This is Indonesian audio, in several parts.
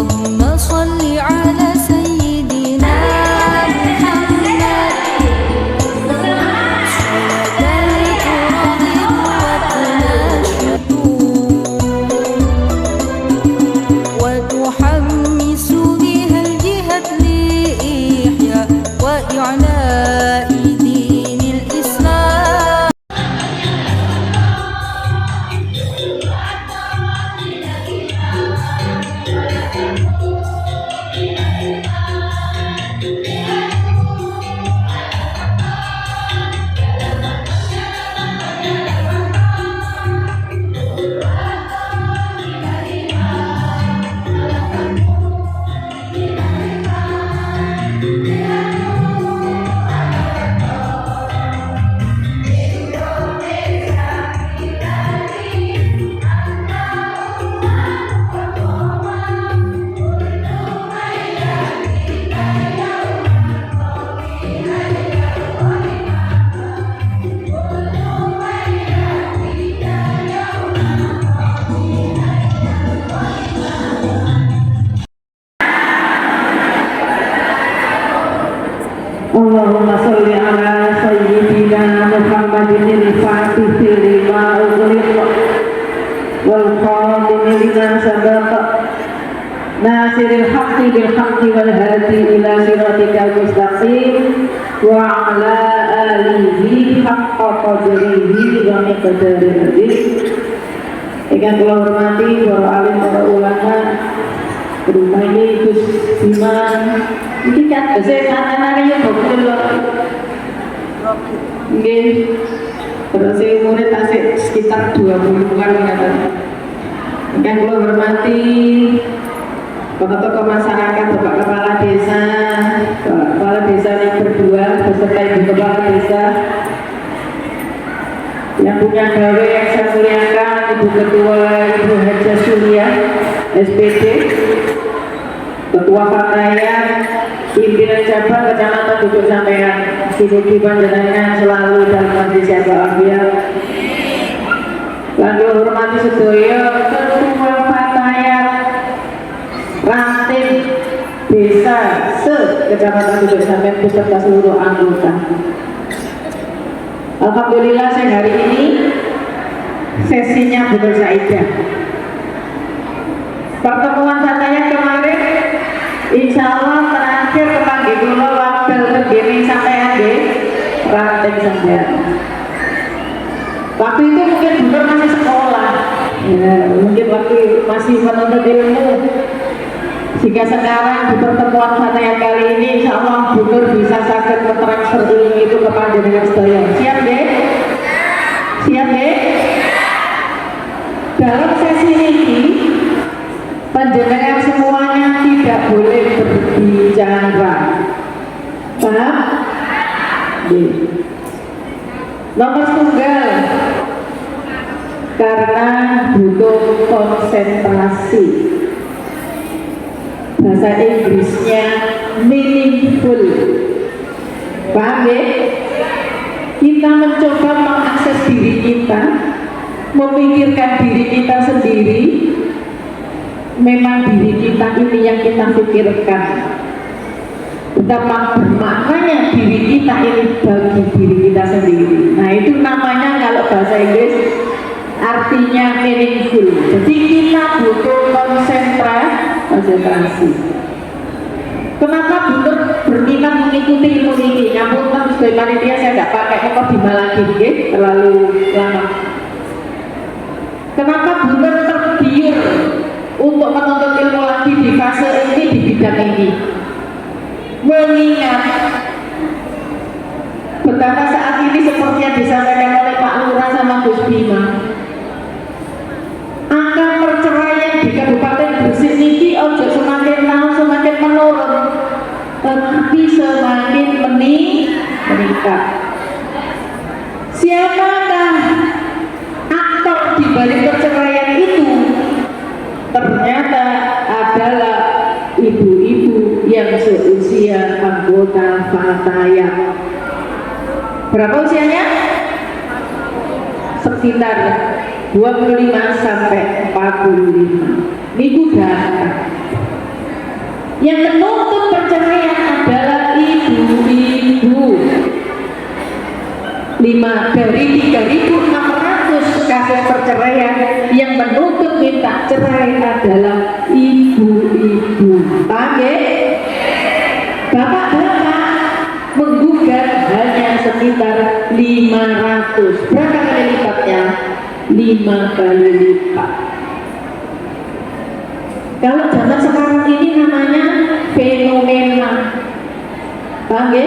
Allahumma sholli ala sayyidina Muhammadin al-Fatih lima ughliq wal khatim lima sabaqa nasiril haqqi bil haqqi wal hadi ila siratikal mustaqim wa ala alihi haqqa qadrihi wa miqdarihi. Dengan kula hormati para alim, para ulama, rumah ini Gus Bima ini kan saya kanan-kanan ya betul nggih, terus saya umurnya tasik sekitar 20-an katanya. Yang kula hormati tokoh-tokoh masyarakat, Bapak Kepala Desa, Bapak Kepala Desa yang berdua beserta Ibu Kepala Desa yang punya gawe yang saya muliakan, Ibu Ketua Ibu Haja Surya SPD, Ketua Partaian, pimpinan cabang Kecamatan Duduk Sampean, Sinuki panjenengan selalu dalam kondisi walafiat. Lalu hormati sedaya Ketua Partaian Ranting Desa Kecamatan Duduk Sampean beserta seluruh anggota. Alhamdulillah saya hari ini sesinya betul Saidah. Pertemuan saya kemarin insya Allah terakhir kepanggil kula wakil begini sampai nggih Ranting sampean. Waktu itu mungkin bener masih sekolah, ya, mungkin waktu masih menuntut ilmu. Jika sekarang di pertemuan saya kali ini insya Allah bener bisa sakit mentransfer ilmu itu ke panjenengan sedaya. Siap deh? Siap deh? Dalam sesi ini panjenengan semuanya tidak boleh berbicara. Paham? Nomor tunggal, karena butuh konsentrasi. Bahasa Inggrisnya meaningful. Paham ya? Kita mencoba mengakses diri kita, memikirkan diri kita sendiri. Memang diri kita ini yang kita pikirkan. Betapa bermaknanya diri kita ini bagi diri kita sendiri. Nah itu namanya kalau bahasa Inggris artinya meaningful. Jadi kita butuh konsentrasi. Kenapa butuh berminat mengikuti ilmu ini? Ngapunten sebagai panitia saya tidak pakai mukadimah lagi, terlalu lama. Kenapa butuh tergiur untuk menuntut ilmu lagi di fase ini, di bidang ini? Mengingat betapa saat ini seperti yang disampaikan oleh Pak Lurah sama Gus Bima, angka perceraian di Kabupaten Gresik ini ojo semakin tahun semakin menurun, tetapi semakin meningkat. Siapakah aktor di balik perceraian itu? Ternyata adalah ibu-ibu yang seusia anggota Partaian. Berapa usianya? Sekitar 25 sampai 45. Niku data. Yang menuntut perceraian adalah ibu-ibu. 5 dari 3.600 kasus perceraian yang menuntut minta cerai adalah ibu-ibu. Paham ya? Bapak-bapak menggugat hanya sekitar 500. Berapa kali lipatnya? 5 kali lipat. Kalau zaman sekarang ini namanya fenomena. Paham ya?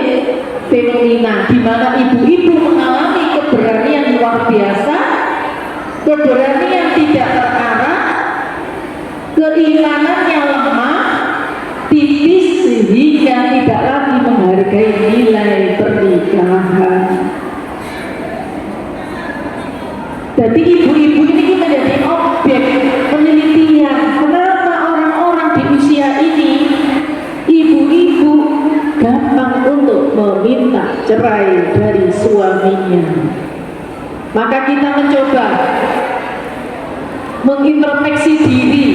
Fenomena di mana ibu-ibu mengalami keberanian luar biasa, keberanian tidak terarah, keimanannya lemah, tipis sehingga tidak lagi menghargai nilai pernikahan. Jadi ibu-ibu ini menjadi objek penelitian. Kenapa orang-orang di usia ini ibu-ibu gampang untuk meminta cerai dari suaminya? Maka kita mencoba mengintrospeksi diri.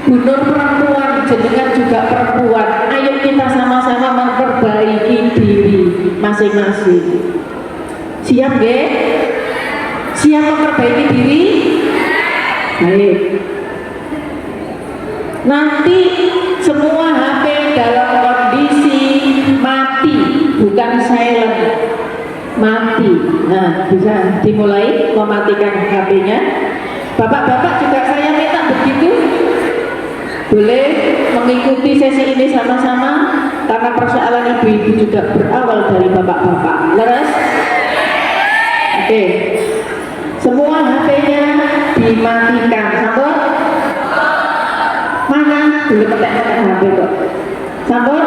Bunur perempuan, jenengan juga perempuan. Ayo kita sama-sama memperbaiki diri masing-masing. Siap nggih? Siap memperbaiki diri? Baik. Nanti semua HP dalam kondisi mati, bukan silent, mati. Nah, bisa dimulai mematikan HP-nya. Bapak-bapak juga saya minta begitu. Boleh mengikuti sesi ini sama-sama, karena persoalan ibu-ibu juga berawal dari bapak-bapak. Leres? Oke. Semua HP-nya dimatikan. Sambut? Mana? Belum petek-petek HP kok. Sambut?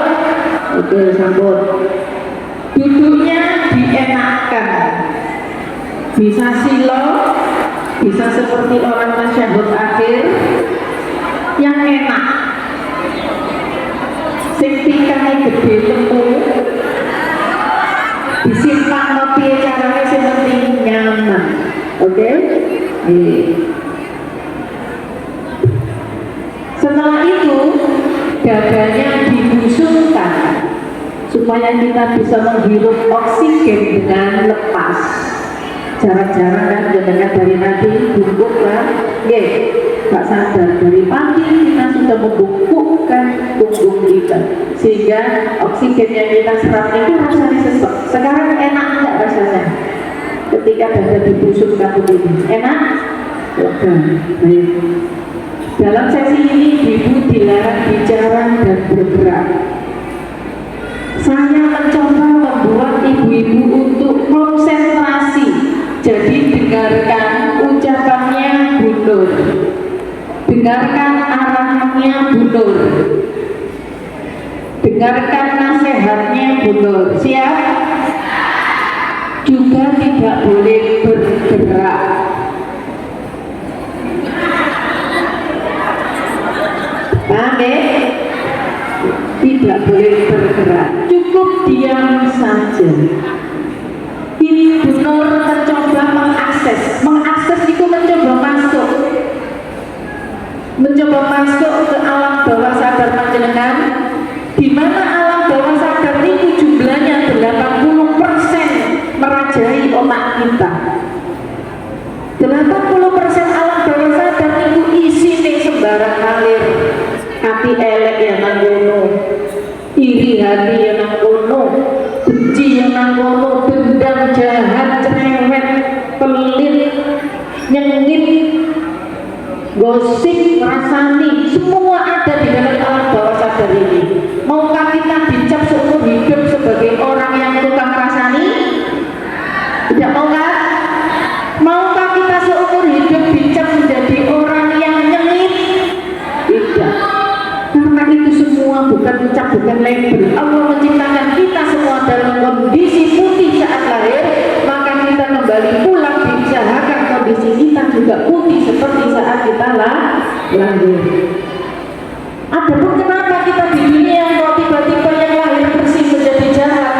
Oke, sambut. Duduknya dienakkan. Bisa silo, bisa seperti orang tasyahud akhir yang enak. Sing pikane gede tempu. Disimpan ngopi caranya sing penting nyaman. Oke? Setelah itu dadanya dibusungkan supaya kita bisa menghirup oksigen dengan lepas. Jarang-jarang kan jenengan dari tadi bungkuk kan? Nggih, gak sadar dari pagi kita sudah membungkukkan punggung kita sehingga oksigen yang kita serap itu rasanya sesek. Sekarang enak enggak rasanya? Ketika dada dibusungkan begini, enak? Lega. Baik. Dalam sesi ini ibu dilarang bicara dan bergerak. Saya mencoba membuat ibu-ibu untuk konsentrasi. Jadi dengarkan ucapannya Bu Nur, dengarkan arahannya Bu Nur, dengarkan nasihatnya Bu Nur. Siap? Juga tidak boleh bergerak. Paham ya? Tidak boleh bergerak, cukup diam saja. Ini Bu Nur mencoba mengakses itu mencoba masuk ke alam bawah sadar panjenengan, di mana alam bawah sadar itu jumlahnya 80% merajai otak kita. 80% alam bawah sadar itu isine sembarang ngalir. Hati elek yang nanggono, iri hati yang nanggono, benci yang nanggono, dendam, jahat, cerewet, pelit, nyengit, gosip, rasani, semua ada di dalam alam bawah sadar ini. Maukah kita dicap seumur hidup sebagai orang yang tukang rasani? Tidak mau kan? Maukah kita seumur hidup dicap menjadi orang yang nyengit? Tidak. Karena itu semua bukan ucap, bukan label. Allah menciptakan kita semua dalam kondisi putih saat lahir, maka kita kembali pulang diusahakan kondisi kita juga putih seperti saat kita lahir. Adapun kenapa kita di dunia kok tiba-tiba yang lahir bersih menjadi jahat?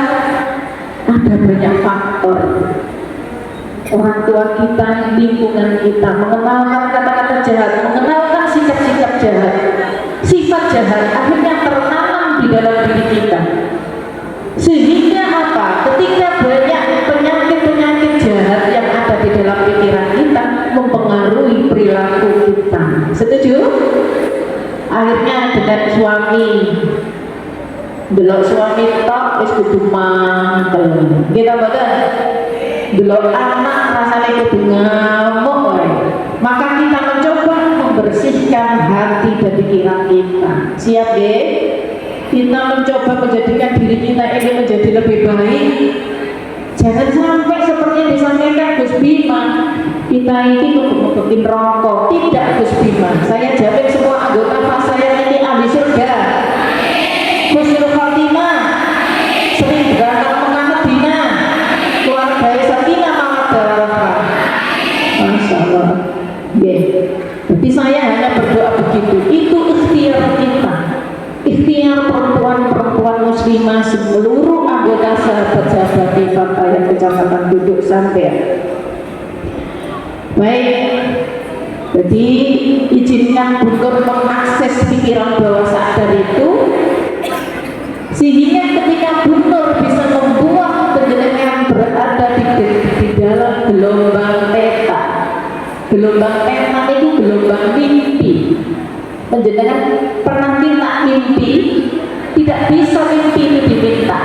Ada banyak faktor. Orang tua kita, lingkungan kita mengenalkan kata-kata jahat, mengenalkan sikap-sikap jahat, sifat jahat, akhirnya tertanam di dalam diri kita. Sehingga apa? Ketika banyak penyakit-penyakit jahat yang ada di dalam pikiran kita mempengaruhi perilaku kita. Setuju? Akhirnya dengan suami, delok suami tok wis kudu mangkel. Kita betul. Delok anak rasanya kudu ngamuk wae. Maka kita mencoba membersihkan hati dan pikiran kita. Siap ya? Kita mencoba menjadikan diri kita ini menjadi lebih baik. Jangan sampai seperti yang disampaikan Gus Bima, kita ini ngebuk-ngebukin rokok. Tidak Gus Bima, saya jamin semua anggota pas saya ini ahli surga. Husnul Khotimah, sering berangkat mengamedina, keluarga sakinah mawaddah warahmah. Masya Allah. Jadi saya hanya berdoa begitu. Itu ikhtiar kita. Ikhtiar perempuan-perempuan muslimah seluruh anggota sahabat-sahabat di Fatayat Kecamatan Duduk sampai. Baik, jadi izinkan Bunur mengakses pikiran bawah sadar itu, sehingga ketika Bunur bisa membuat penjenengan berada di dalam gelombang peta. Gelombang peta itu gelombang mimpi. Penjenengan pernah minta mimpi, tidak bisa mimpi itu diminta.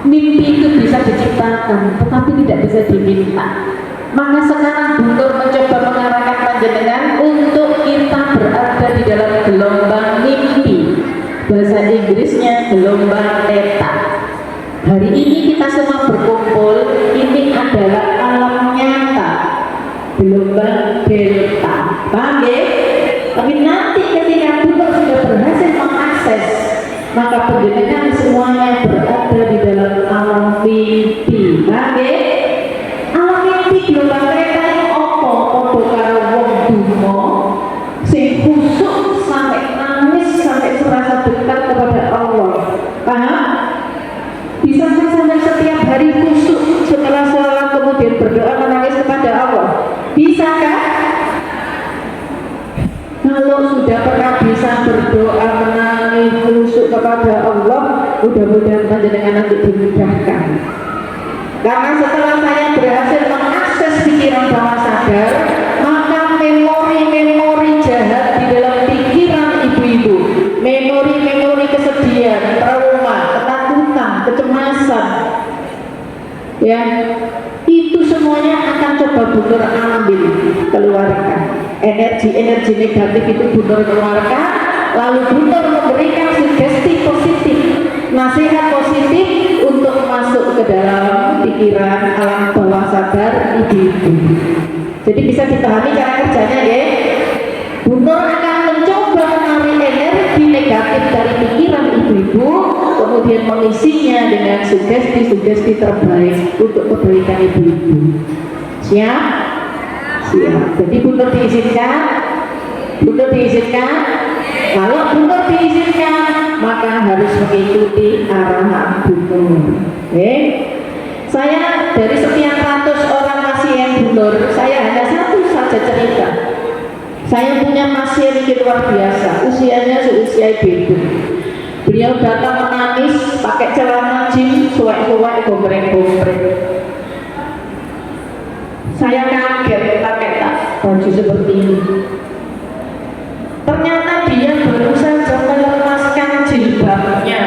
Mimpi itu bisa diciptakan, tetapi tidak bisa diminta. Maka sekarang Bunur mencoba mengarahkan panjenengan untuk kita berada di dalam gelombang mimpi. Bahasa Inggrisnya gelombang theta. Hari ini kita semua berkumpul, ini adalah alam nyata, gelombang delta. Paham ya? Tapi nanti ketika Bunur sudah berhasil mengakses, maka penjenengan semuanya berada di dalam alam mimpi. Paham ya? Alam mimpi gelombang theta itu opo karo wong dungo sing khusuk sampai nangis sampai serasa dekat kepada Allah. Paham? Bisa sampai setiap hari khusuk setelah sholat kemudian berdoa menangis kepada Allah. Bisakah? Kalau sudah pernah bisa berdoa menangis khusuk kepada Allah, mudah-mudahan panjenengan nanti dimudahkan. Karena setelah saya berhasil mengakses pikiran bawah sadar, maka memori-memori jahat di dalam pikiran ibu-ibu, memori-memori kesedihan, trauma, ketakutan, kecemasan, ya, itu semuanya akan coba Bunur ambil, keluarkan. Energi-energi negatif itu Bunur keluarkan, lalu Bunur memberikan sugesti positif, nasihat positif untuk masuk ke dalam pikiran alam bawah sadar ibu-ibu. Jadi bisa dipahami cara kerjanya ya. Bunur akan mencoba menarik energi negatif dari pikiran ibu-ibu, kemudian mengisinya dengan sugesti-sugesti terbaik untuk kebaikan ibu-ibu. Siap? Siap. Jadi Bunur diizinkan? Bunur diizinkan? Kalau Bunur diizinkan, maka harus mengikuti arahan Bunur. Oke? Saya dari sekian ratus orang pasien Bunur, saya hanya satu saja cerita. Saya punya pasien yang luar biasa, usianya seusia ibu. Beliau datang menangis, pakai celana jeans, suwek-suwek, gombreng-gombreng. Saya kaget pakai tas baju seperti ini. Ternyata dia baru saja melepaskan jilbabnya,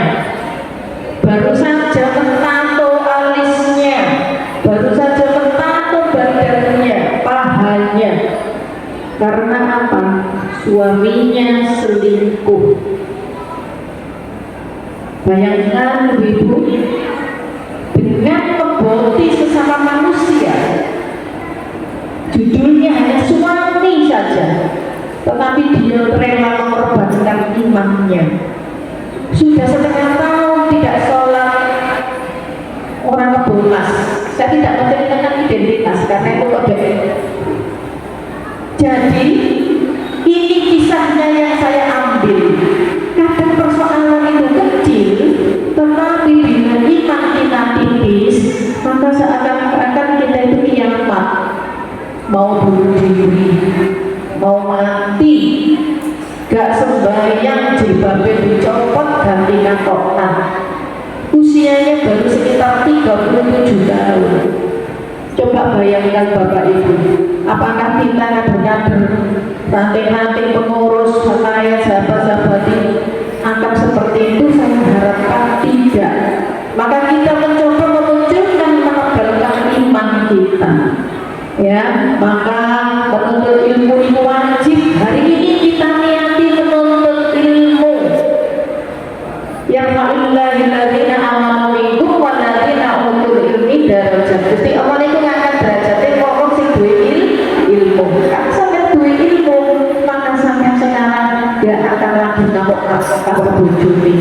baru saja mentato alisnya, baru saja mentato badannya, pahanya. Karena apa? Suaminya selingkuh. Bayangkan ibu, dengan memboti sesama manusia, judulnya hanya suami saja, tetapi dia rela mengorbankan imannya. Sudah setengah tahun tidak sholat, orang kebolas. Saya tidak menceritakan identitas karena itu ada. Jadi ini kisahnya yang saya ambil. Kadang persoalan itu kecil, tetapi bila iman kita tipis, maka seakan-akan kita itu kiamat, mau bunuh diri, mau mati, gak sembahyang jilbabnya dicopot, ganti dikatakan usianya baru sekitar 37 tahun. Coba bayangkan Bapak Ibu, apakah kita kader-kader, ranting-ranting pengurus, hatayat, sahabat-sahabat ini akan seperti itu? Saya harapkan tidak. Maka kita mencoba memunculkan, menebalkan iman kita. Ya, maka menuntut ilmu itu wajib. Hari ini kita niati menuntut ilmu. Yarfa'illahilladzina amanu minkum walladzina utul ilmi darajat. Gusti Allah itu ngangkat derajate wong sing duwe ilmu. Kan sampe duwe ilmu, maka sampeyan sekarang gak akan lagi ngamuk-ngamuk karo bojone,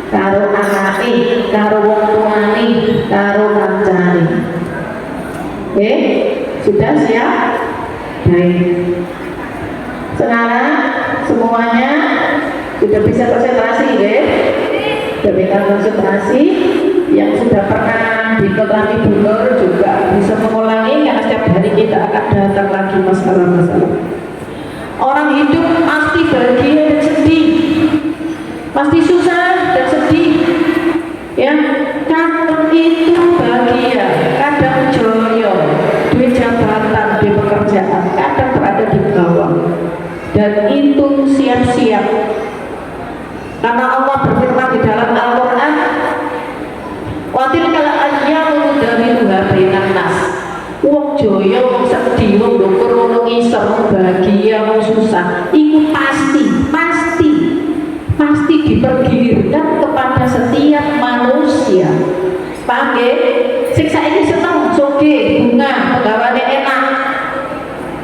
karo anake, karo wong tuane, karo kancane. Sudah siap? Baik. Sekarang semuanya sudah bisa konsentrasi, sudah bisa konsentrasi. Yang sudah pernah di Kota Bogor juga bisa mengulangi, karena setiap hari kita akan datang lagi masalah-masalah. Orang hidup pasti bahagia dan sedih, pasti susah dan sedih. Ya, kadang itu bahagia, kadang joyo, duit jabatan, di pekerjaan, kadang berada di bawah. Dan itu siap-siap. Karena Allah berfirman di dalam Al-Quran, watil kala ayyamu nudawiluha bainan nas. Wong joyo, wong sedih, wong dukur, wong ngisor, wong bahagia, wong susah, itu pasti dipergilirkan kepada setiap manusia. Paham ya? Siksa ini senang, soge, bunga, pegawainya enak,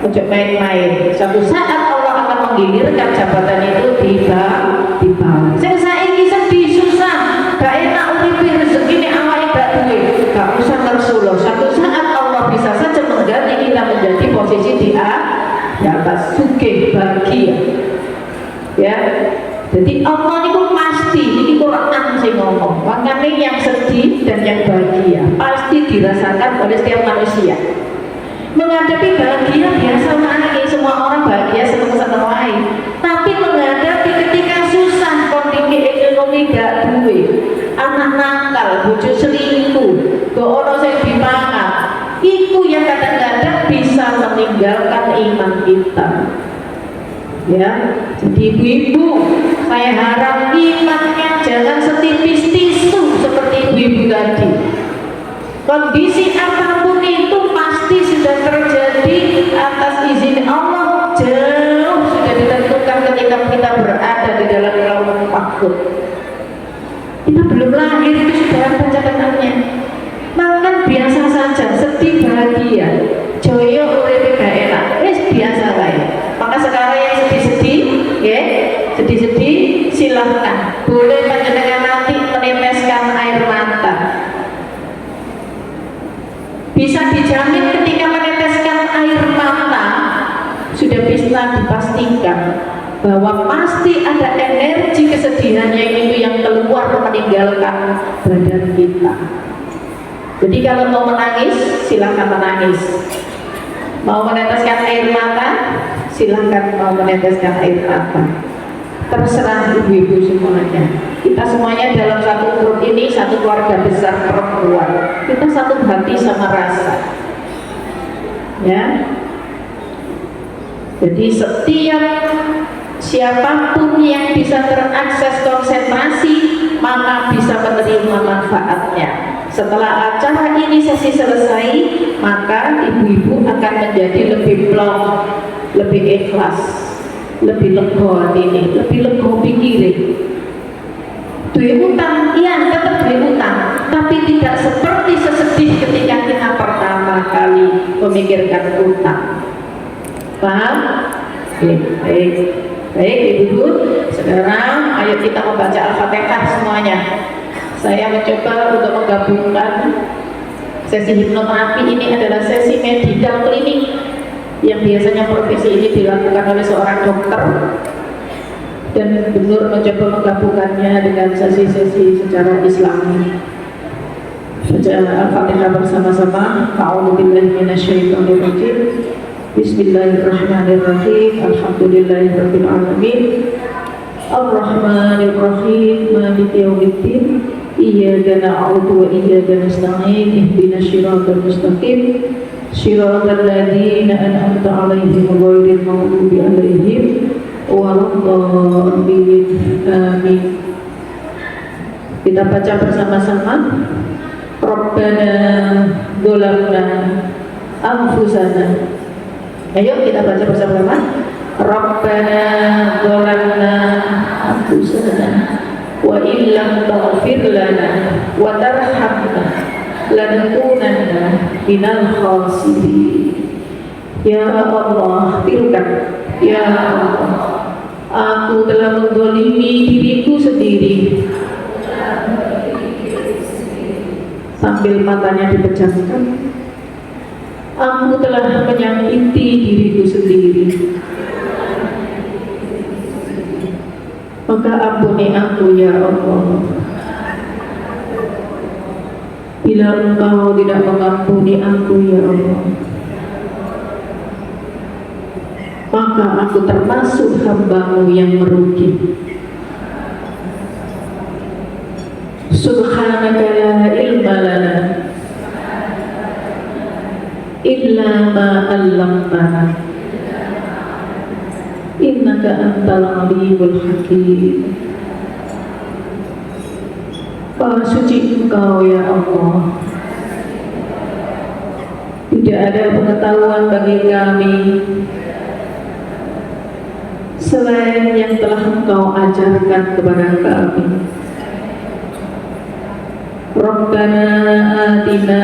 ojo main-main. Suatu saat Allah akan menggilirkan jabatan itu di bawah. Siksa ini sedih, susah, gak enak, uripi rezeki ini awalnya gak duit, gak usah tersuloh. Suatu saat Allah bisa saja mengganti kita menjadi posisi di atas, suge, bahagia. Ya. Jadi Allah itu pasti, ini Quran sih ngomong, makanya yang sedih dan yang bahagia pasti dirasakan oleh setiap manusia. Menghadapi bahagia biasa lagi, semua orang bahagia seneng-seneng lain. Tapi menghadapi ketika susah, kondisi ekonomi gak duwe, anak nakal, bojo selingkuh, gak ono sing dipangan, itu yang kadang-kadang bisa meninggalkan iman kita. Ya, jadi ibu-ibu, saya harap imannya jangan setipis tisu seperti ibu-ibu tadi. Kondisi apapun itu pasti sudah terjadi atas izin Allah, jauh sudah ditentukan ketika kita berada di dalam lauh mahfuz. Kita belum lahir itu sudah ada catatannya. Makan biasa saja, sedih bahagia, joyo urip gak enak, biasa lain. Maka sekarang yang sedih-sedih, ya, sedih-sedih, silahkan boleh panjenengan nanti meneteskan air mata. Bisa dijamin ketika meneteskan air mata sudah bisa dipastikan bahwa pasti ada energi kesedihannya itu yang keluar meninggalkan badan kita. Jadi kalau mau menangis, silahkan menangis. Mau meneteskan air mata, silahkan mau meneteskan air mata. Terserah ibu-ibu semuanya. Kita semuanya dalam satu grup ini, satu keluarga besar perempuan. Kita satu hati sama rasa. Ya. Jadi setiap siapapun yang bisa terakses konsentrasi, maka bisa menerima manfaatnya. Setelah acara ini sesi selesai, maka ibu-ibu akan menjadi lebih plong, lebih ikhlas, lebih lega ini, lebih lega pikirin. Duit utang, iya tetap duit utang, tapi tidak seperti sesedih ketika kita pertama kali memikirkan utang. Paham? Baik, baik ibu-ibu. Sekarang ayo kita membaca Al-Fatihah semuanya. Saya mencoba untuk menggabungkan sesi hipnoterapi ini adalah sesi medikal klinik yang biasanya profesi ini dilakukan oleh seorang dokter, dan Gubernur mencoba menggabungkannya dengan sesi-sesi secara Islami. Baca Al-Fatihah bersama-sama. A'udzubillahi minasyaitonir rajim. Bismillahirrahmanirrahim. Alhamdulillahirabbil alamin. Ar-Rahmanir Rahim, Maliki Yaumiddin. Iyyaka na'budu wa iyyaka nasta'in. Ihdinas siratal mustaqim. Shiratal ladzina an'amta 'alaihim ghairil maghdubi 'alaihim waladdallin. Amin. Kita baca bersama-sama. Rabbana dzalamna anfusana. Ayo kita baca bersama-sama. Rabbana dzalamna anfusana wa illam taghfir lana wa tarhamna lanakunanna minal khasirin. Ya Allah, firman, ya Allah, aku telah menzalimi diriku sendiri. Sambil matanya dipejamkan, aku telah menyakiti diriku sendiri. Maka ampuni aku ya Allah. Bila Engkau tidak mengampuni aku ya Allah, maka aku termasuk hamba-Mu yang merugi. Subhanaka la ilma lana illa ma 'allamtana innaka antal alimul hakim. Maha suci Engkau ya Allah. Tidak ada pengetahuan bagi kami selain yang telah Engkau ajarkan kepada kami. Rabbana atina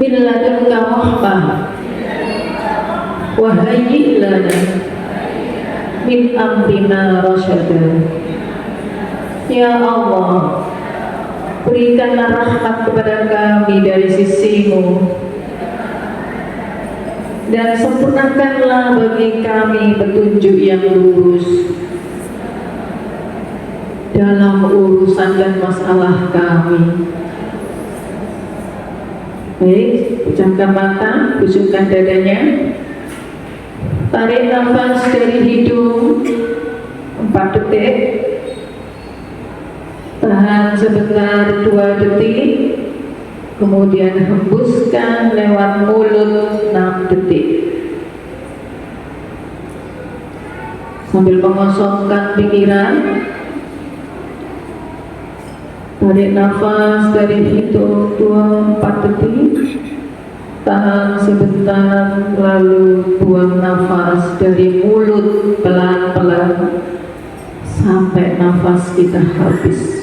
min ladunka rahmah wa hayyi' lana min amrina rasyada. Ya Allah, berikanlah rahmat kepada kami dari sisi-Mu dan sempurnakanlah bagi kami petunjuk yang lurus dalam urusan dan masalah kami. Baik, pejamkan mata, busukkan dadanya. Tarik nafas dari hidung 4 detik. Tahan sebentar 2 detik. Kemudian hembuskan lewat mulut 6 detik. Sambil mengosongkan pikiran, tarik nafas dari hidung 2-4 detik. Tahan sebentar, lalu buang nafas dari mulut pelan-pelan sampai nafas kita habis.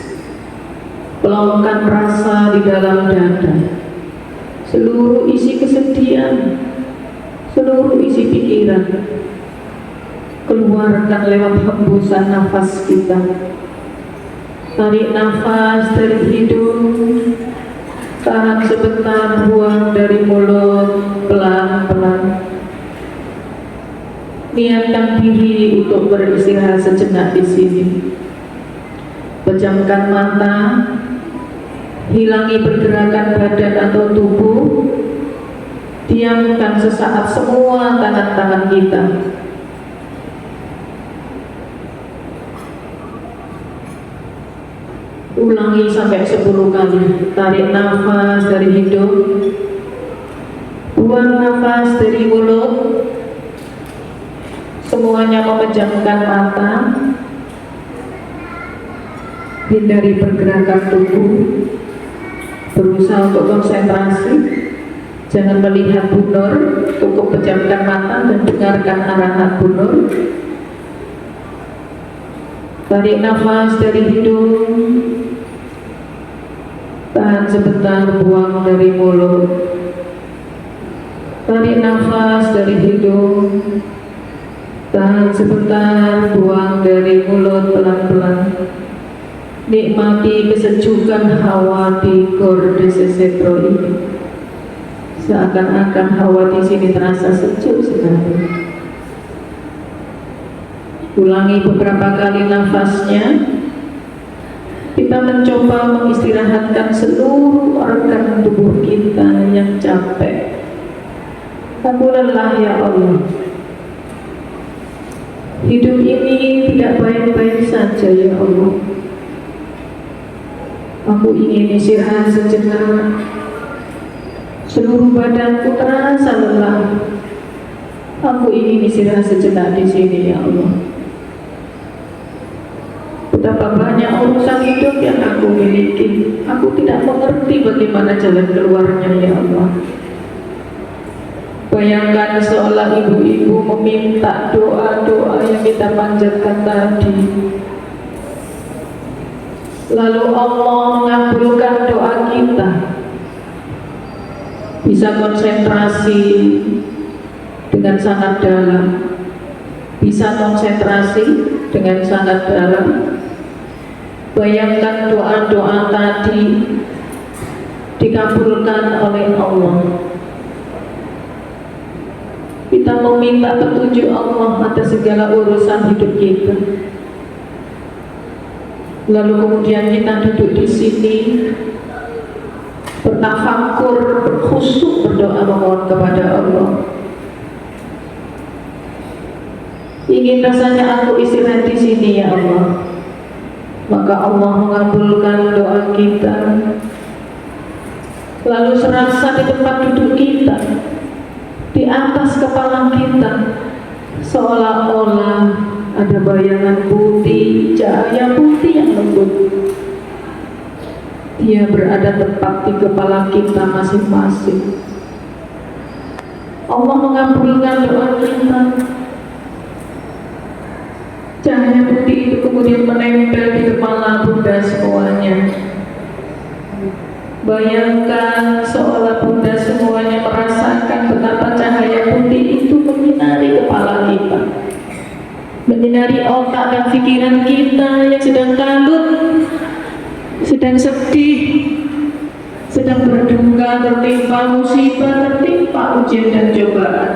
Pelongkan rasa di dalam dada, seluruh isi kesedihan, seluruh isi pikiran, keluarkan lewat hembusan nafas kita. Tarik nafas dari hidung, tahan sebentar, buang dari mulut pelan-pelan. Niatkan diri untuk beristirahat sejenak di sini. Pejamkan mata, hilangi pergerakan badan atau tubuh, diamkan sesaat semua tangan-tangan kita. Ulangi sampai 10 kali. Tarik nafas dari hidung, buang nafas dari mulut. Semuanya memejamkan mata. Hindari pergerakan tubuh. Berusaha untuk konsentrasi. Jangan melihat Bu Nur. Cukup pejamkan mata dan dengarkan arahan Bu Nur. Tarik nafas dari hidung, tahan sebentar, buang dari mulut. Tarik nafas dari hidung, tahan sebentar, buang dari mulut pelan-pelan. Nikmati kesejukan hawa di Gordesesebro ini. Seakan-akan hawa di sini terasa sejuk sekali. Ulangi beberapa kali nafasnya. Kita mencoba mengistirahatkan seluruh organ tubuh kita yang capek. Aku lelah ya Allah. Hidup ini tidak baik-baik saja ya Allah. Aku ingin istirahat sejenak. Seluruh badanku terasa lelah. Aku ingin istirahat sejenak di sini ya Allah. Betapa banyak urusan hidup yang aku miliki. Aku tidak mengerti bagaimana jalan keluarnya ya Allah. Bayangkan seolah ibu-ibu meminta doa-doa yang kita panjatkan tadi. Lalu Allah mengabulkan doa kita. Bisa konsentrasi dengan sangat dalam. Bisa konsentrasi dengan sangat dalam. Bayangkan doa-doa tadi dikabulkan oleh Allah. Kita meminta petunjuk Allah atas segala urusan hidup kita. Lalu kemudian kita duduk di sini, bertafakur, berkhusyuk, berdoa memohon kepada Allah. Ingin rasanya aku istirahat di sini ya Allah. Maka Allah mengabulkan doa kita. Lalu serasa di tempat duduk kita, di atas kepala kita, seolah-olah ada bayangan putih, cahaya putih yang lembut. Dia berada tepat di kepala kita masing-masing. Allah mengabulkan doa kita. Cahaya putih itu kemudian menempel di kepala Bunda semuanya. Bayangkan seolah Bunda semuanya merasakan betapa cahaya putih itu menyinari kepala kita, menyinari otak dan pikiran kita yang sedang kalut, sedang sedih, sedang berduka, tertimpa musibah, tertimpa ujian dan cobaan.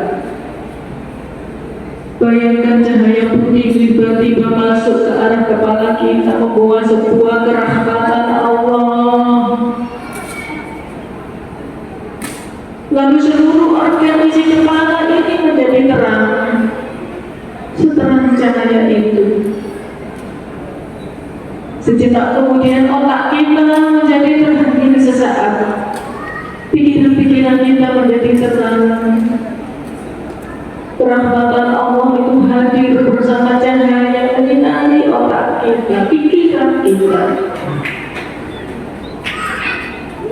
Bayangkan cahaya putih tiba-tiba masuk ke arah kepala kita, membawa sebuah kerahmatan Allah. Lalu seluruh organ isi kepala ini menjadi terang, seterang cahaya itu. Sejenak kemudian otak kita menjadi terhenti sesaat, pikiran-pikiran kita menjadi terang. Kerahmatan Allah itu hadir bersama cahaya yang menyinari otak kita, pikiran kita.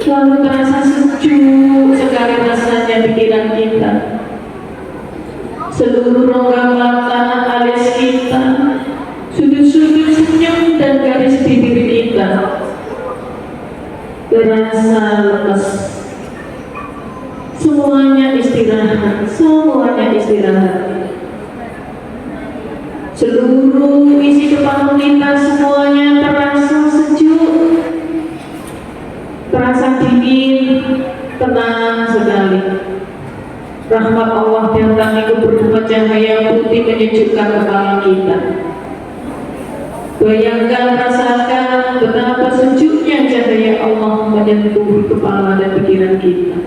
Lalu terasa sejuk sekali rasanya pikiran kita. Seluruh rongga mata alis kita, sudut-sudut senyum dan garis bibir kita terasa lemas. Semuanya istirahat, semuanya istirahat. Seluruh isi kepala kita semuanya terasa sejuk, terasa dingin, tenang sekali. Rahmat Allah datang itu berupa cahaya putih menyejukkan kepala kita. Bayangkan, rasakan betapa sejuknya cahaya Allah menyentuh kepala dan pikiran kita.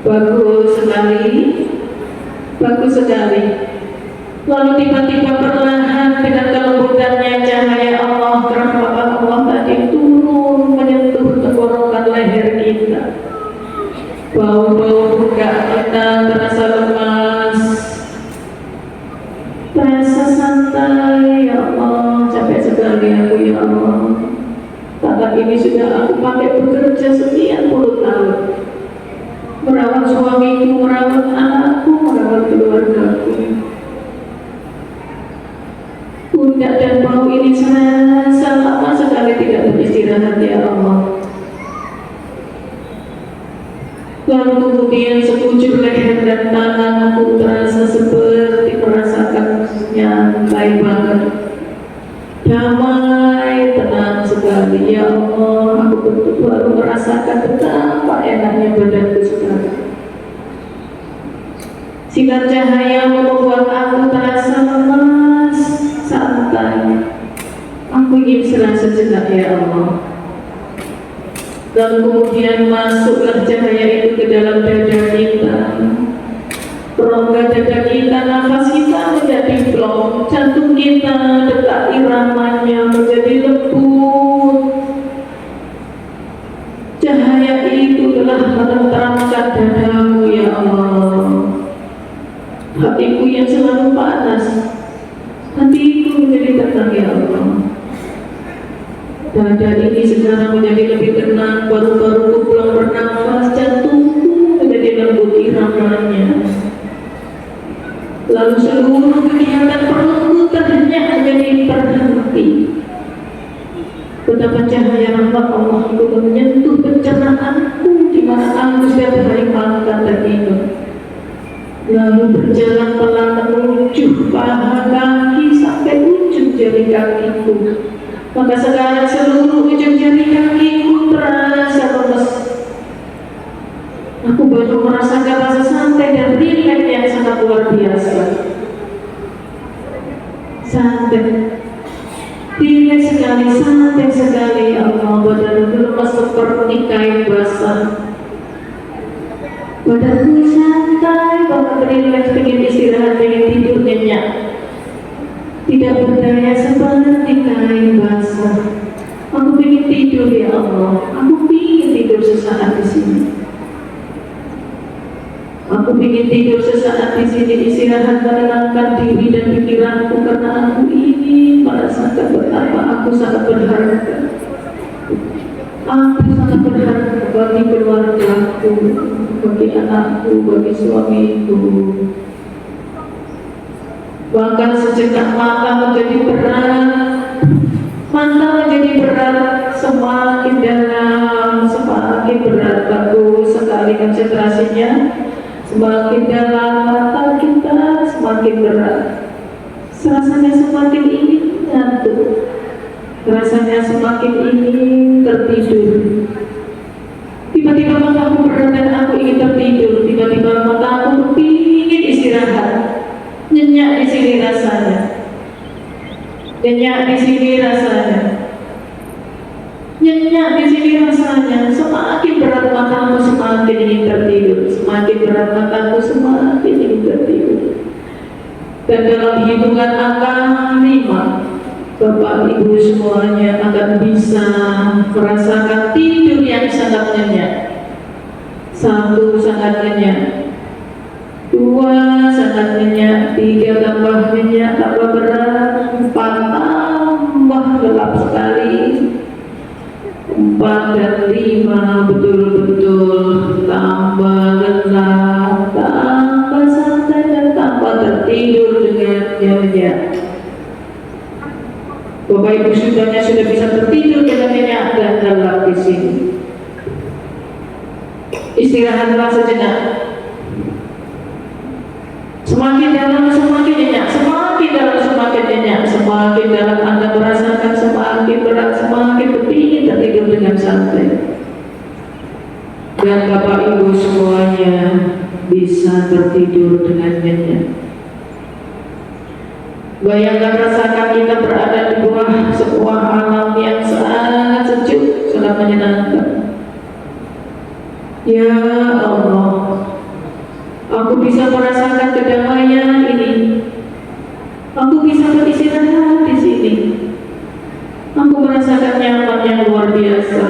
Bagus sekali, bagus sekali. Lalu tiba-tiba perlahan dengan kelembutannya cahaya Allah, kerahmatan Allah tadi turun menyentuh tenggorokan leher kita. Bau-bau pundak kita terasa lemas, terasa santai. Ya Allah, capek sekali aku ya Allah. Tangan ini sudah aku pakai bekerja sekian puluh tahun, merawat suamiku, merawat anakku, merawat keluargaku. Pundak dan bau ini serasa lama sekali tidak beristirahat ya Allah. Lalu kemudian sekujur leher dan tanganku terasa seperti merasakan nyantai banget, damai, tenang sekali. Ya Allah, aku betul baru merasakan betapa enaknya badanku sekarang. Sinar cahaya membuat aku terasa lemas, santai. Aku ingin serasa sejenak ya Allah. Lalu kemudian masuklah cahaya itu ke dalam dada kita. Rongga dada kita, nafas kita menjadi plong, jantung kita detak iramanya menjadi lembut. Cahaya itu telah menenteramkan dadamu ya Allah. Hatiku yang selalu panas, hatiku menjadi tenang ya Allah. Dada ini sekarang menjadi lebih tenang, paru-paruku pulang bernafas, jantungku menjadi lembut iramanya. Lalu seluruh kegiatan perutku terhenyak menjadi terhenti. Betapa cahaya rahmat Allah itu menyentuh pencernaanku di mana aku setiap hari makan dan minum. Lalu berjalan pelan menuju paha kaki sampai ujung jari kakiku. Maka sekarang seluruh ujung jari kakiku terasa lemes. Aku baru merasakan rasa santai dan rileks yang sangat luar biasa. Santai, rileks sekali, santai sekali ya Allah. Badanku lemas seperti kain basah. Badanku santai, banget rileks, pengen istirahat, pengen tidur nyenyak. Tidak berdaya seperti kain basah. Aku pengen tidur ya Allah. Aku pengen tidur sesaat di sini. Aku ingin tidur sesaat di sini, istirahat, menenangkan diri dan pikiranku karena aku ingin merasakan betapa aku sangat berharga. Aku sangat berharga bagi keluargaku, bagi anakku, bagi suamiku. Bahkan sejenak mata menjadi berat, mata menjadi berat, semakin dalam, semakin berat bagus sekali konsentrasinya. Semakin dalam mata kita, semakin berat. Rasanya semakin ingin ngantuk, rasanya semakin ingin tertidur. Tiba-tiba mataku berat dan aku ingin tertidur. Tiba-tiba mataku ingin istirahat. Nyenyak di sini rasanya. Nyenyak di sini rasanya. Nyenyak di sini rasanya. Semakin berat mataku semakin ingin tertidur. Semakin berat mataku semakin ingin tertidur. Dan dalam hitungan angka 5, Bapak Ibu semuanya akan bisa merasakan tidur yang sangat nyenyak. 1 sangat nyenyak, 2 sangat nyenyak, 3 tambah nyenyak, tambah berat, 4 tambah gelap sekali, 4 dan 5 betul-betul tambah gelap, tambah santai dan tambah tertidur dengan nyenyak. Bapak Ibu sudah bisa tertidur dengan nyenyak dan gelap di sini. Istirahatlah sejenak. Semakin dalam semakin nyenyak, semakin dalam semakin nyenyak, semakin dalam Anda merasakan semakin berat, semakin berpingin tertidur dengan santai. Dan Bapak Ibu semuanya bisa tertidur dengan nyenyak. Bayangkan, rasakan kita berada di bawah sebuah alam yang sangat sejuk, sangat menyenangkan. Ya Allah, aku bisa merasakan kedamaian ini. Aku bisa beristirahat di sini. Aku merasakan nyaman yang luar biasa.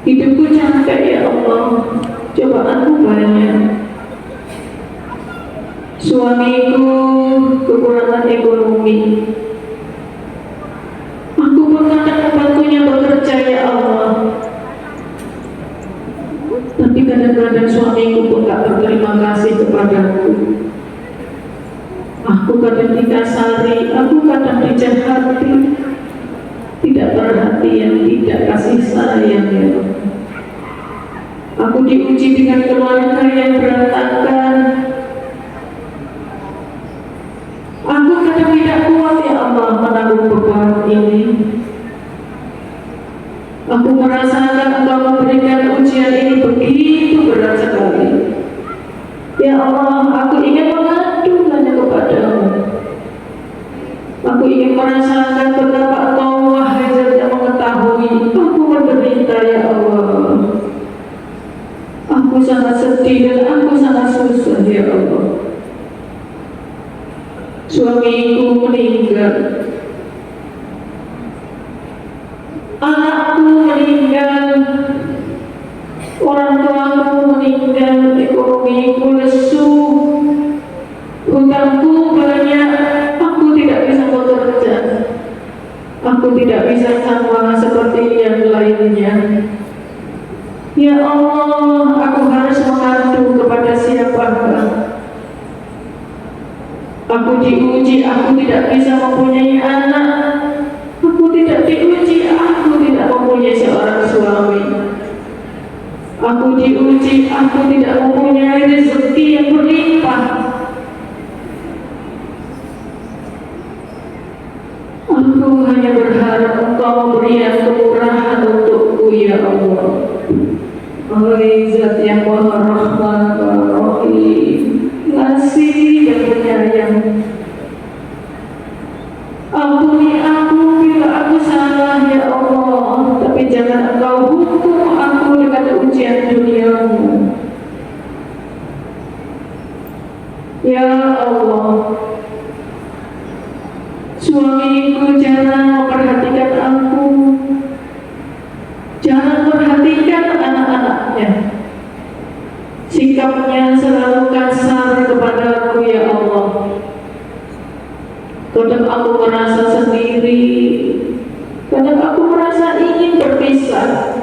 Hidupku capek ya Allah, cobaanku banyak. Suamiku kekurangan ekonomi. Aku pun kadang membantunya bekerja ya Allah. Tapi kadang-kadang suamiku pun tak berterima kasih kepadaku. Aku kadang dikasari, aku kadang dijahati, tidak perhatian, tidak kasih sayang ya Allah. Aku diuji dengan keluarga yang berantakan. Aku kadang tidak kuat ya Allah menanggung beban ini. Aku merasakan Engkau memberikan ujian ini begitu berat sekali. Ya Allah, aku ingin mengadu hanya kepadamu. Aku ingin merasakan betapa Engkau wahai Zat yang mengetahui aku menderita ya Allah. Aku sangat sedih dan aku sangat suamiku meninggal, anakku meninggal, orang tuaku meninggal, ekonomiku lesu, hutangku banyak, aku tidak bisa bekerja, aku tidak bisa sama seperti yang lainnya. Ya Allah, aku harus mengadu kepada siapakah? Aku diuji, aku tidak bisa mempunyai anak. Aku tidak diuji, aku tidak mempunyai seorang suami. Aku diuji, aku tidak mempunyai rezeki yang berlimpah. Aku hanya berharap Engkau memberikan kemurahan untukku, ya Allah. Wahai Zat yang Maha Rahman wa Rahim, Ngasih dan penyayang, ampuni aku bila aku salah, ya Allah, tapi jangan Engkau hukum aku dengan ujian duniamu. Ya Allah, suamiku jarang memperhatikan aku, jarang memperhatikan anak-anaknya. Sikapnya selalu kasar kepadaku, ya Allah. Kadang aku merasa sendiri, kadang aku merasa ingin berpisah,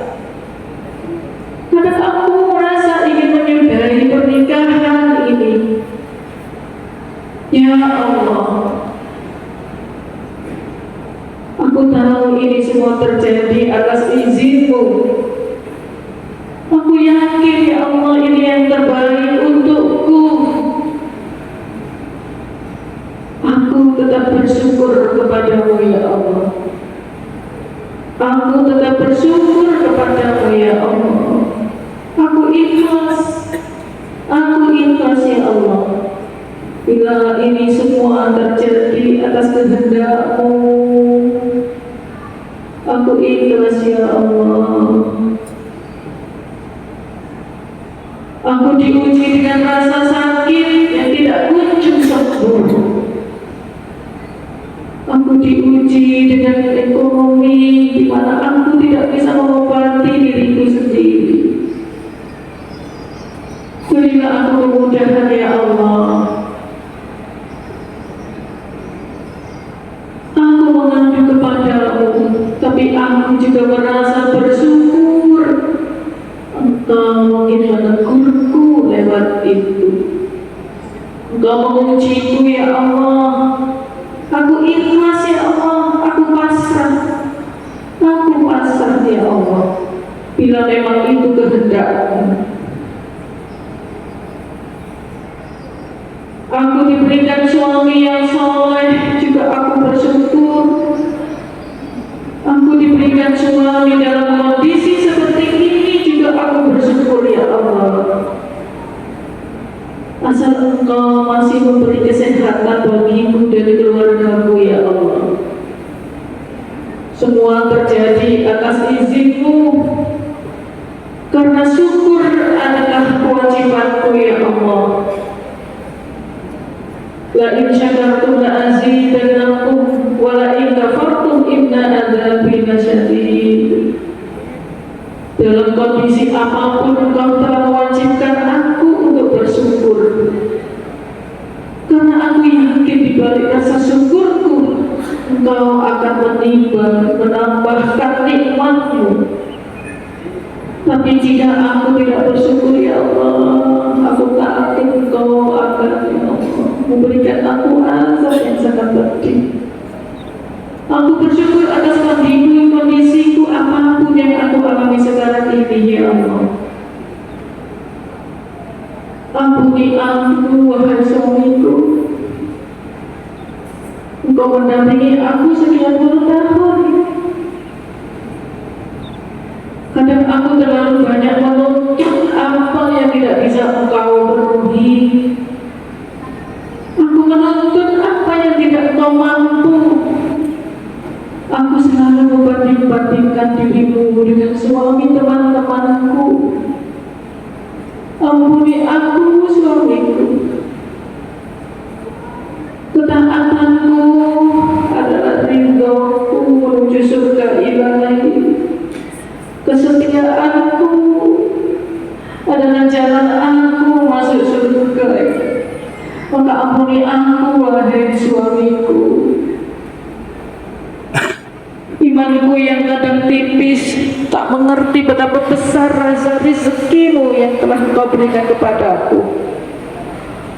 kadang aku merasa ingin menyudahi pernikahan ini. Ya Allah, aku tahu ini semua terjadi atas izin-Mu. Aku yakin, ya Allah, ini yang terbaik untukku. Aku tetap bersyukur kepadamu, ya Allah. Aku tetap bersyukur kepadamu, ya Allah. Aku ikhlas, ya Allah. Bila ini semua terjadi atas kehendak-Mu, aku ikhlas, ya Allah. Aku diuji dengan rasa sakit yang tidak kunjung sembuh. Aku diuji dengan ekonomi di mana aku tidak bisa mengobati diriku sendiri. Berilah aku kemudahan, ya Allah. Aku mengadu kepadamu, tapi aku juga merasa bersyukur Engkau mungkin menegurku lewat itu. Engkau mengujiku, ya Allah. Aku ikhlas, ya Allah. Aku pasrah, ya Allah. Bila memang itu kehendak-Mu. Aku diberikan suami yang soleh, juga aku bersyukur. Aku diberikan suami dalam kondisi seperti ini, juga aku bersyukur, ya Allah. Asal Engkau masih memberi kesehatan bagiku dan keluargaku, ya Allah. Semua terjadi atas izin-Mu, karena syukur adalah kewajibanku, ya Allah. La in syakartum la azidannakum wa la in kafartum inna adzabi lasyadid. Dalam kondisi apapun Engkau telah mewajibkan aku untuk bersyukur, karena aku yakin di balik rasa syukurku Engkau akan menambahkan nikmat-Mu. Tapi jika aku tidak bersyukur, ya Allah, aku takut Engkau akan, ya Allah, memberikan aku azab yang sangat pedih. Aku bersyukur atas kondisiku apapun yang aku alami sekarang ini, ya Allah. Ampuni aku, wahai suamiku. Engkau mendampingi aku sekian puluh tahun. Kadang aku terlalu banyak menuntut apa yang tidak bisa Engkau penuhi. Aku menuntut apa yang tidak Engkau mampu. Aku selalu membanding-bandingkan dirimu dengan suami teman-temanku. Ampuni aku, suamiku. Ketaatan wahai suamiku. Imanku yang kadang tipis, tak mengerti betapa besar rasa rezekimu yang telah Engkau berikan kepadaku.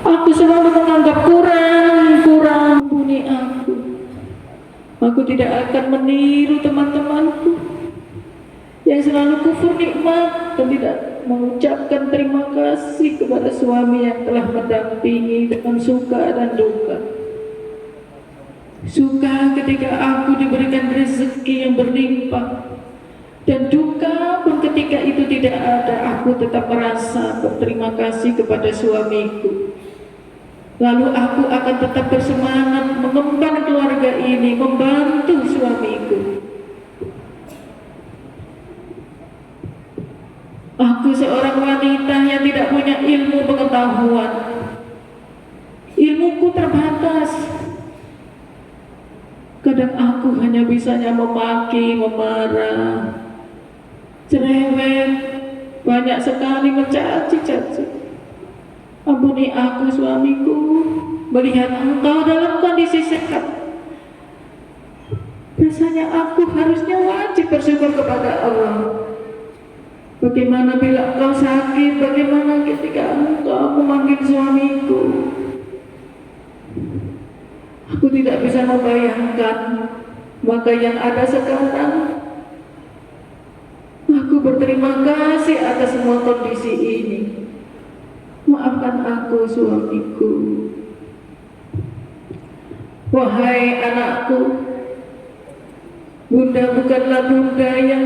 Aku selalu menganggap kurang. Ampuni aku. Aku tidak akan meniru teman-temanku yang selalu kufur nikmat dan tidak mengucapkan terima kasih kepada suami yang telah mendampingi dengan suka dan duka. Suka ketika aku diberikan rezeki yang berlimpah, dan duka pun ketika itu tidak ada, aku tetap merasa berterima kasih kepada suamiku. Lalu aku akan tetap bersemangat mengemban keluarga ini, membantu suamiku. Aku seorang wanita yang tidak punya ilmu pengetahuan. Ilmuku terbatas. Kadang aku hanya bisanya memaki, memarah, cerewet, banyak sekali mencaci-caci. Ampuni aku suamiku, melihat engkau dalam kondisi sehat. Rasanya aku harusnya wajib bersyukur kepada Allah. Bagaimana bila engkau sakit, bagaimana ketika engkau memanggil suamiku. Aku tidak bisa membayangkan, maka yang ada sekarang. Aku berterima kasih atas semua kondisi ini. Maafkan aku suamiku. Wahai anakku, bunda bukanlah bunda yang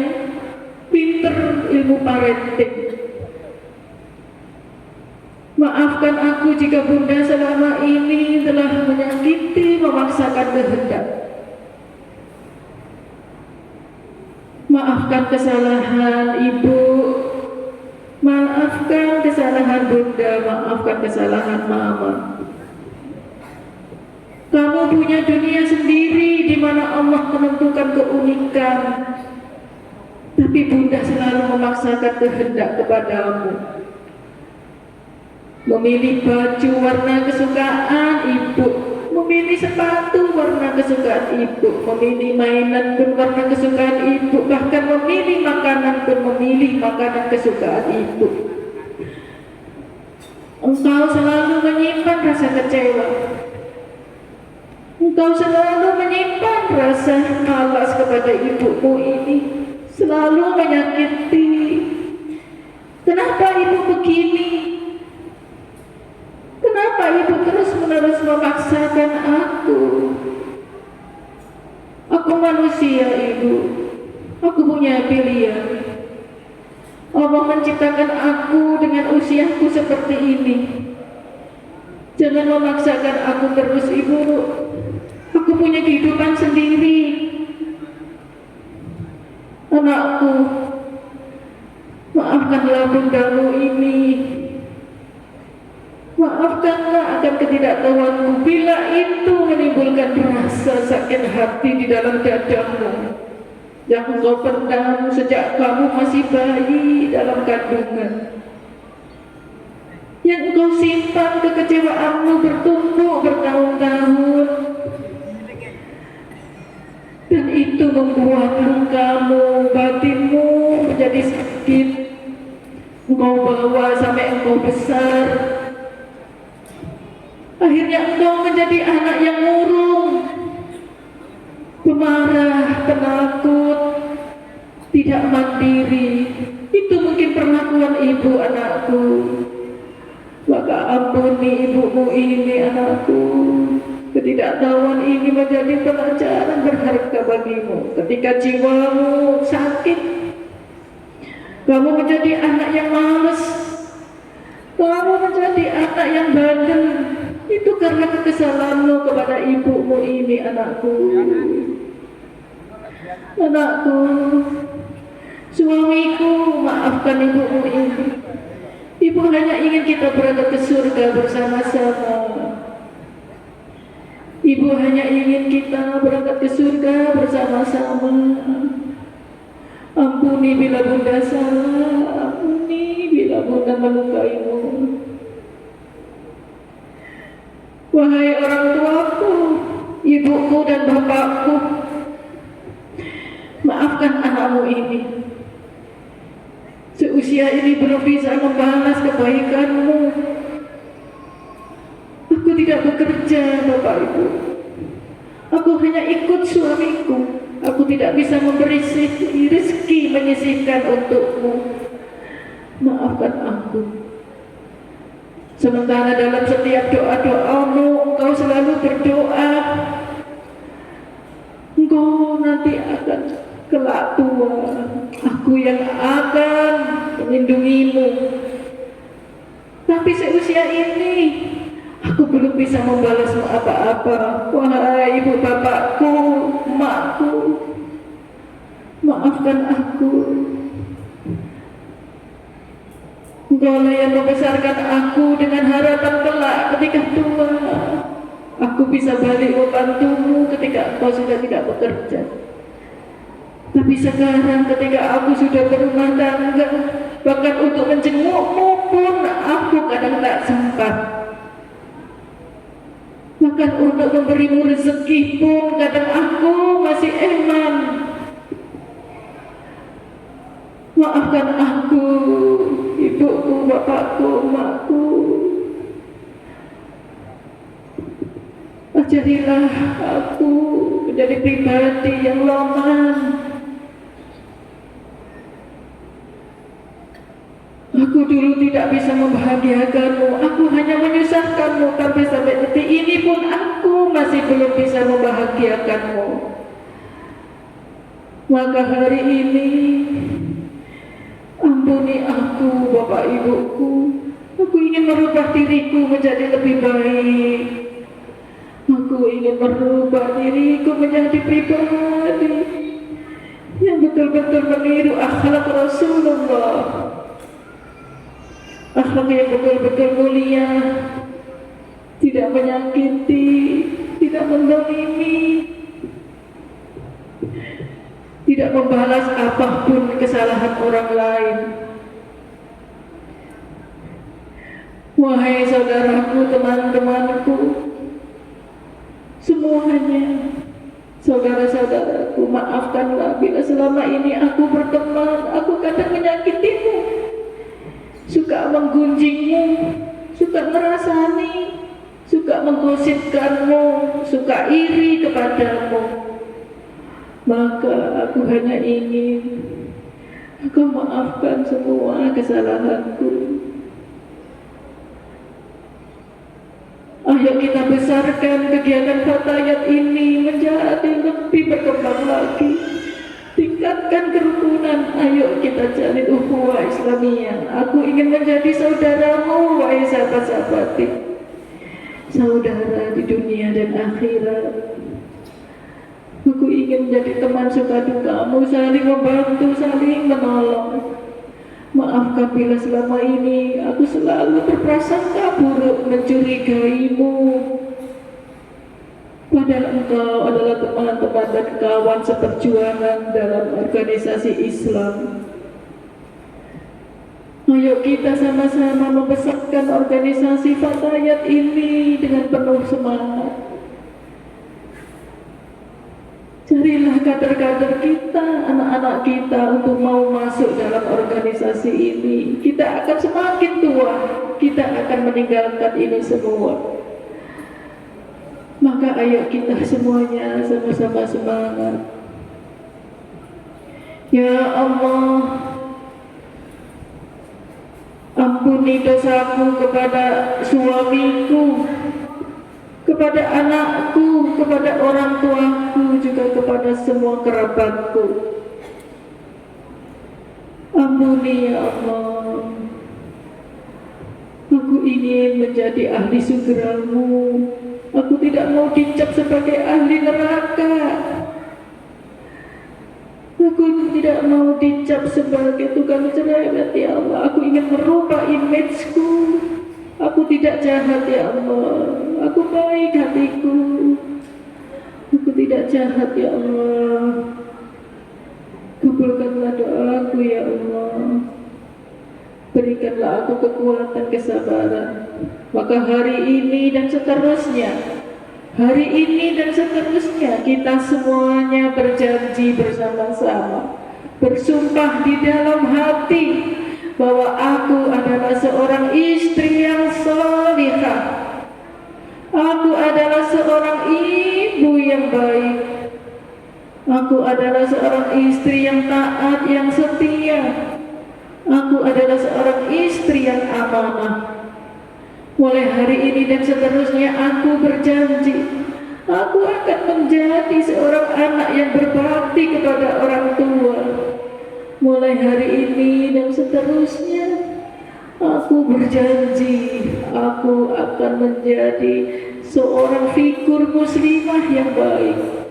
pinter ilmu parenting. Maafkan aku jika bunda selama ini telah menyakiti, memaksakan kehendak. Maafkan kesalahan ibu, maafkan kesalahan bunda, maafkan kesalahan mama. Kamu punya dunia sendiri di mana Allah menentukan keunikan, tapi bunda selalu memaksakan kehendak kepadamu. Memilih baju warna kesukaan ibu, memilih sepatu warna kesukaan ibu, memilih mainan pun warna kesukaan ibu, bahkan memilih makanan pun memilih makanan kesukaan ibu. Engkau selalu menyimpan rasa kecewa. Engkau selalu menyimpan rasa malas kepada ibumu ini, selalu menyakiti. Kenapa ibu begini? Kenapa ibu terus-menerus memaksakan aku? Aku manusia ibu, aku punya pilihan. Allah menciptakan aku dengan usiaku seperti ini. Jangan memaksakan aku terus ibu. Aku punya kehidupan sendiri. Anakku, maafkanlah bundamu ini. Maafkanlah akan ketidaktahuanku bila itu menimbulkan rasa sakit hati di dalam dadamu yang engkau pendam sejak kamu masih bayi dalam kandungan, yang engkau simpan kekecewaanmu bertumpuk bertahun-tahun, dan itu membuat lukamu, batinmu menjadi sakit. Engkau bawa sampai engkau besar. Akhirnya engkau menjadi anak yang murung, pemarah, penakut, tidak mandiri. Itu mungkin perlakuan ibu anakku. Maka ampuni ibumu ini anakku. Ketidaktahuan ini menjadi pelajaran berharga bagimu. Ketika jiwamu sakit, kamu menjadi anak yang malas, kamu menjadi anak yang bandel. Itu karena kekesalanmu kepada ibumu ini anakku. Anakku, suamiku, maafkan ibumu ini. Ibu hanya ingin kita berada ke surga bersama-sama. Ibu hanya ingin kita berangkat ke surga bersama-sama. Ampuni bila bunda salah, ampuni bila bunda melukaimu. Wahai orang tuaku, ibuku dan bapakku, maafkan anakmu ini. Seusia ini belum bisa membalas kebaikanmu. Aku tidak bekerja, Bapak Ibu. Aku hanya ikut suamiku. Aku tidak bisa memberi rezeki menyisihkan untukmu. Maafkan aku. Sementara dalam setiap doa-doamu engkau selalu berdoa, engkau nanti akan kelak tua, aku yang akan melindungimu. Tapi seusia ini aku belum bisa membalasmu apa-apa. Wahai ibu bapakku, emakku, maafkan aku. Engkaulah yang membesarkan aku dengan harapan kelak ketika tua aku bisa balik membantumu ketika engkau sudah tidak bekerja. Tapi sekarang ketika aku sudah berumah tangga, bahkan untuk menjengukmu pun aku kadang tak sempat. Bahkan untuk memberimu rezeki pun kadang aku masih eman. Maafkan aku, ibuku, bapakku, emakku. Ajarilah aku menjadi pribadi yang loman. Aku dulu tidak bisa membahagiakanmu, aku hanya menyusahkanmu, tapi sampai detik ini pun aku masih belum bisa membahagiakanmu. Maka hari ini ampuni aku, Bapak Ibuku. Aku ingin merubah diriku menjadi lebih baik. Aku ingin merubah diriku menjadi pribadi yang betul-betul meniru akhlak Rasulullah. Akhlak yang betul-betul mulia, tidak menyakiti, tidak menzalimi, tidak membalas apapun kesalahan orang lain. Wahai saudaraku, teman-temanku, semuanya, saudara-saudaraku, maafkanlah bila selama ini aku berteman, aku kadang menyakitimu, suka menggunjingmu, suka merasani, suka menggosipkanmu, suka iri kepadamu. Maka aku hanya ingin Engkau maafkan semua kesalahanku. Ayo kita besarkan kegiatan Fatayat ini menjadi lebih berkembang lagi. Tingkatkan kerukunan, ayo kita jalin ukhuwah Islamiyah. Aku ingin menjadi saudaramu, wahai sahabat-sahabati, saudara di dunia dan akhirat. Aku ingin menjadi teman suka dukamu, saling membantu, saling menolong. Maafkan bila selama ini aku selalu berprasangka buruk, mencurigaimu. Padahal engkau adalah teman-teman dan kawan seperjuangan dalam organisasi Islam. Ayo kita sama-sama membesarkan organisasi Fatayat ini dengan penuh semangat. Carilah kader-kader kita, anak-anak kita untuk mau masuk dalam organisasi ini. Kita akan semakin tua, kita akan meninggalkan ini semua. Maka ayo kita semuanya sama-sama semangat. Ya Allah, ampuni dosaku kepada suamiku, kepada anakku, kepada orang tuaku, juga kepada semua kerabatku. Ampuni ya Allah. Aku ingin menjadi ahli surgamu. Aku tidak mau dicap sebagai ahli neraka. Aku tidak mau dicap sebagai tukang cerewet ya Allah. Aku ingin merubah imageku. Aku tidak jahat ya Allah. Aku baik hatiku. Aku tidak jahat ya Allah. Kabulkanlah doaku ya Allah. Berikan berikanlah aku kekuatan kesabaran. Maka hari ini dan seterusnya, kita semuanya berjanji bersama-sama, bersumpah di dalam hati bahwa aku adalah seorang istri yang salihah, aku adalah seorang ibu yang baik, aku adalah seorang istri yang taat, yang setia, aku adalah seorang istri yang amanah. Mulai hari ini dan seterusnya aku berjanji, aku akan menjadi seorang anak yang berbakti kepada orang tua. Mulai hari ini dan seterusnya aku berjanji, aku akan menjadi seorang figur muslimah yang baik,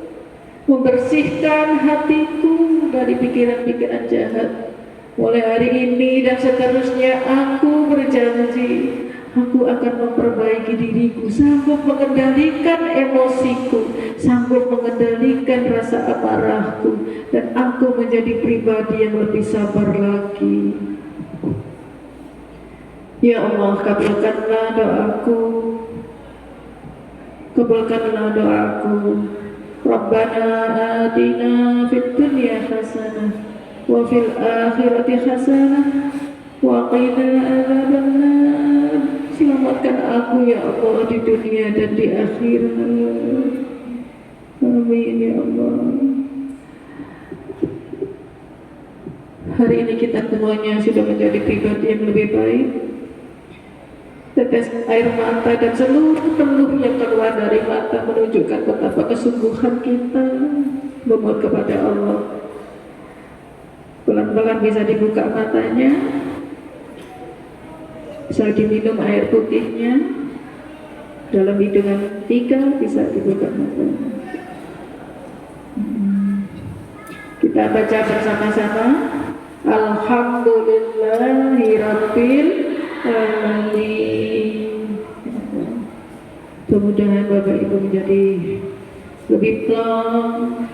membersihkan hatiku dari pikiran-pikiran jahat. Mulai hari ini dan seterusnya aku berjanji, aku akan memperbaiki diriku, sanggup mengendalikan emosiku, sanggup mengendalikan rasa amarahku, dan aku menjadi pribadi yang lebih sabar lagi. Ya Allah, kabulkanlah doaku, kabulkanlah doaku. Rabbana atina fid dunya hasanah wa fil akhirati hasanah wa qina adzabannar. Selamatkan aku ya Allah di dunia dan di akhirat. Amin ya Allah. Hari ini kita semuanya sudah menjadi pribadi yang lebih baik. Tetes air mata dan seluruh peluh yang keluar dari mata menunjukkan betapa kesungguhan kita memohon kepada Allah. Pelan-pelan bisa dibuka matanya, bisa diminum air putihnya, dalam hitungan 3 bisa dibuka matanya. Kita baca bersama-sama. Alhamdulillahirabbil alamin. Mudah-mudahan Bapak Ibu menjadi lebih plong,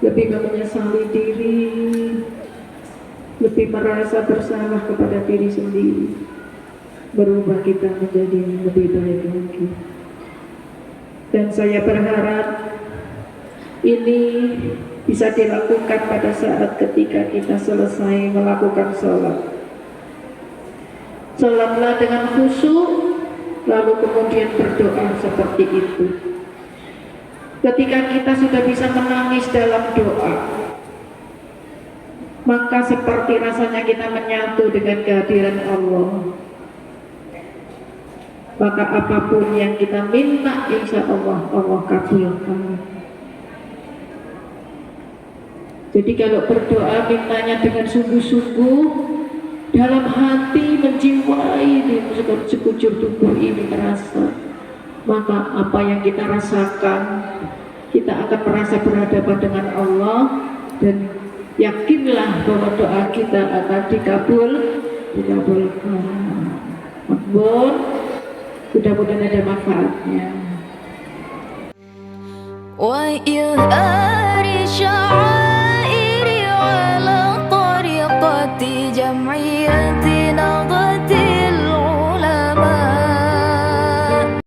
lebih menyesali diri, lebih merasa bersalah kepada diri sendiri, berubah kita menjadi lebih baik lagi. Dan saya berharap ini bisa dilakukan pada saat ketika kita selesai melakukan sholat. Sholatlah dengan khusyuk, lalu kemudian berdoa seperti itu. Ketika kita sudah bisa menangis dalam doa, maka seperti rasanya kita menyatu dengan kehadiran Allah. Maka apapun yang kita minta, insya Allah, Allah kabulkan. Jadi kalau berdoa mintanya dengan sungguh-sungguh, dalam hati menjiwai di sekujur tubuh ini terasa, maka apa yang kita rasakan, kita akan merasa berhadapan dengan Allah, dan yakinlah bahwa doa kita akan dikabulkan. Mudah-mudahan ada manfaatnya.